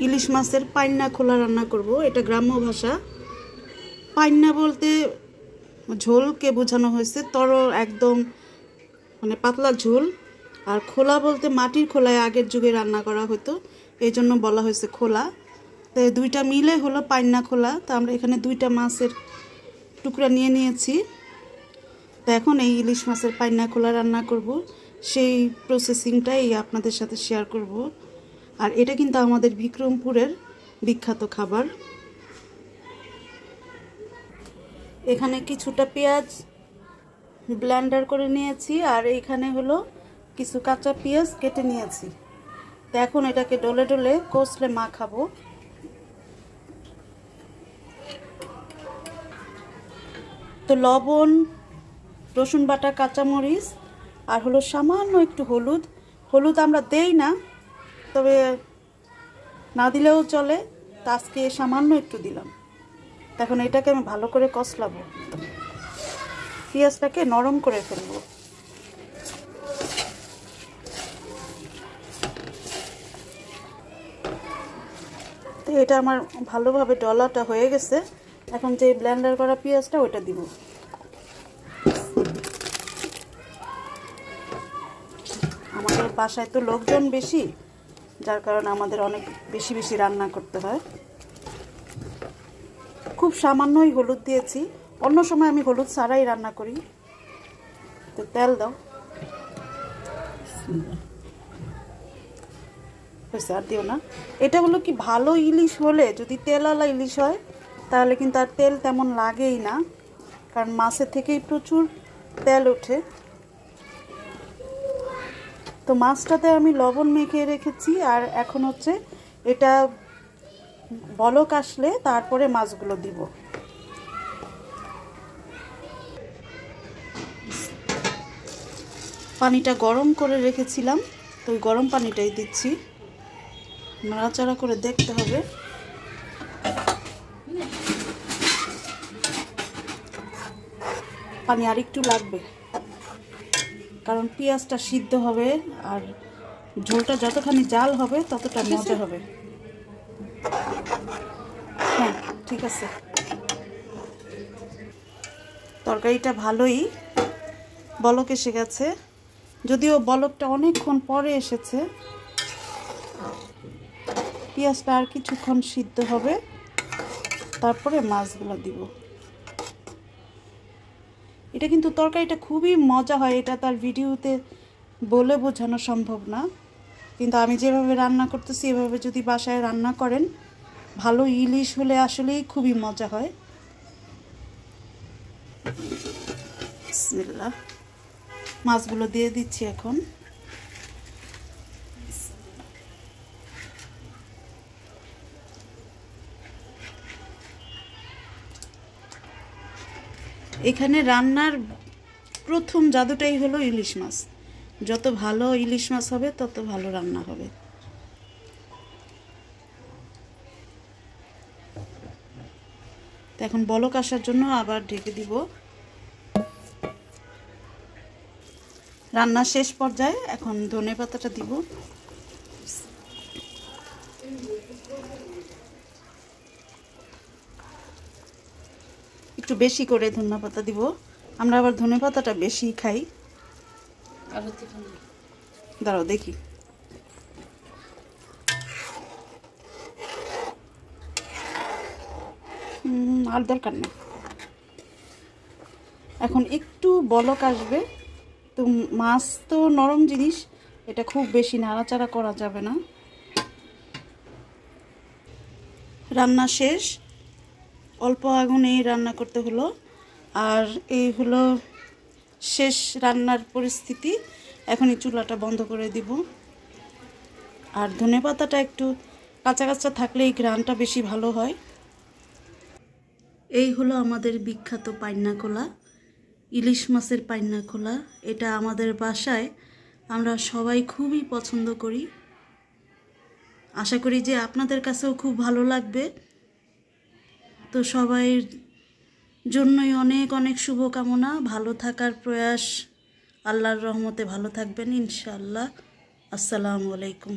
ইলিশ মাছের পাইন্না খোলা রান্না করব। এটা গ্রাম্য ভাষা। পাইন্না বলতে ঝোলকে বোঝানো হয়েছে, তরল একদম মানে পাতলা ঝোল। আর খোলা বলতে মাটির খোলায় আগের যুগে রান্না করা হতো, এই জন্য বলা হয়েছে খোলা। তো দুইটা মিলে হলো পাইন্না খোলা। তো আমরা এখানে দুইটা মাছের টুকরা নিয়ে নিয়েছি। তো এখন এই ইলিশ মাছের পাইন্না খোলা রান্না করব, সেই প্রসেসিংটাই আপনাদের সাথে শেয়ার করব। আর এটা কিন্তু আমাদের বিক্রমপুরের বিখ্যাত খাবার। এখানে কিছুটা পেঁয়াজ ব্লেন্ডার করে নিয়েছি, আর এইখানে হলো কিছু কাঁচা পেঁয়াজ কেটে নিয়েছি। তো এখন এটাকে ডলে ডলে কষলে মাখাবো। তো লবণ, রসুন বাটা, কাঁচামরিচ আর হলো সামান্য একটু হলুদ। হলুদ আমরা দেই না, তবে না দিলেও চলে। তো আজকে সামান্য একটু দিলাম। এখন এটাকে আমি ভালো করে কষলাবো, পেঁয়াজটাকে নরম করে ফেলবো। তো এটা আমার ভালোভাবে ডলাটা হয়ে গেছে। এখন যে ব্লেন্ডার করা পেঁয়াজটা ওইটা দিব। আমাদের বাসায় তো লোকজন বেশি, যার কারণে আমাদের অনেক বেশি বেশি রান্না করতে হয়। খুব সামান্যই হলুদ দিয়েছি, অন্য সময় আমি হলুদ ছাড়াই রান্না করি। তো তেল দাও, হয়েছে, আর দিও না। এটা হলো কি, ভালো ইলিশ হলে যদি তেলওয়ালা ইলিশ হয় তাহলে কিন্তু আর তেল তেমন লাগেই না, কারণ মাছের থেকেই প্রচুর তেল ওঠে। তো মাছটাতে আমি লবণ মেখে রেখেছি, আর এখন হচ্ছে এটা বলক আসলে তারপরে মাছগুলো দিব। পানিটা গরম করে রেখেছিলাম, তো ওই গরম পানিটাই দিচ্ছি। নাড়াচাড়া করে দেখতে হবে। পানি আর একটু লাগবে, কারণ পেঁয়াজটা সিদ্ধ হবে আর ঝোলটা যতখানি জাল হবে ততটা মজা হবে। হ্যাঁ, ঠিক আছে। তরকারিটা ভালোই বলক এসে গেছে, যদিও বলকটা অনেকক্ষণ পরে এসেছে। পেঁয়াজটা আর কিছুক্ষণ সিদ্ধ হবে, তারপরে মাছগুলো দিব। এটা কিন্তু তরকারিটা খুবই মজা হয়, এটা তার ভিডিওতে বলে বোঝানো সম্ভব না। কিন্তু আমি যেভাবে রান্না করতেছি এভাবে যদি বাসায় রান্না করেন, ভালো ইলিশ হলে আসলেই খুবই মজা হয়। বিসমিল্লাহ, মাছগুলো দিয়ে দিচ্ছি এখন। এখানে রান্নার প্রথম জাদুটাই হলো ইলিশ মাছ। যত ভালো ইলিশ মাছ হবে তত ভালো রান্না হবে। তো এখন বলক আসার জন্য আবার ঢেকে দিব। রান্না শেষ পর্যায়ে এখন ধনেপাতাটা দিব। একটু বেশি করে ধনেপাতা দিব, আমরা আবার ধনেপাতাটা বেশি খাই। দাঁড়াও দেখি। আর দরকার নেই। এখন একটু বলক আসবে। তো মাছ তো নরম জিনিস, এটা খুব বেশি নাড়াচাড়া করা যাবে না। রান্না শেষ, অল্প আগুনেই রান্না করতে হলো। আর এই হলো শেষ রান্নার পরিস্থিতি। এখনই চুলাটা বন্ধ করে দিব। আর ধনেপাতাটা একটু কাঁচা কাঁচা থাকলেই ঘ্রাণটা বেশি ভালো হয়। এই হলো আমাদের বিখ্যাত পাইন্না খোলা, ইলিশ মাছের পাইন্না খোলা। এটা আমাদের বাসায় আমরা সবাই খুবই পছন্দ করি। আশা করি যে আপনাদের কাছেও খুব ভালো লাগবে। তো সবাইয়ের জন্যই অনেক অনেক শুভকামনা, ভালো থাকার প্রয়াস। আল্লাহর রহমতে ভালো থাকবেন ইনশাআল্লাহ। আসসালামু আলাইকুম।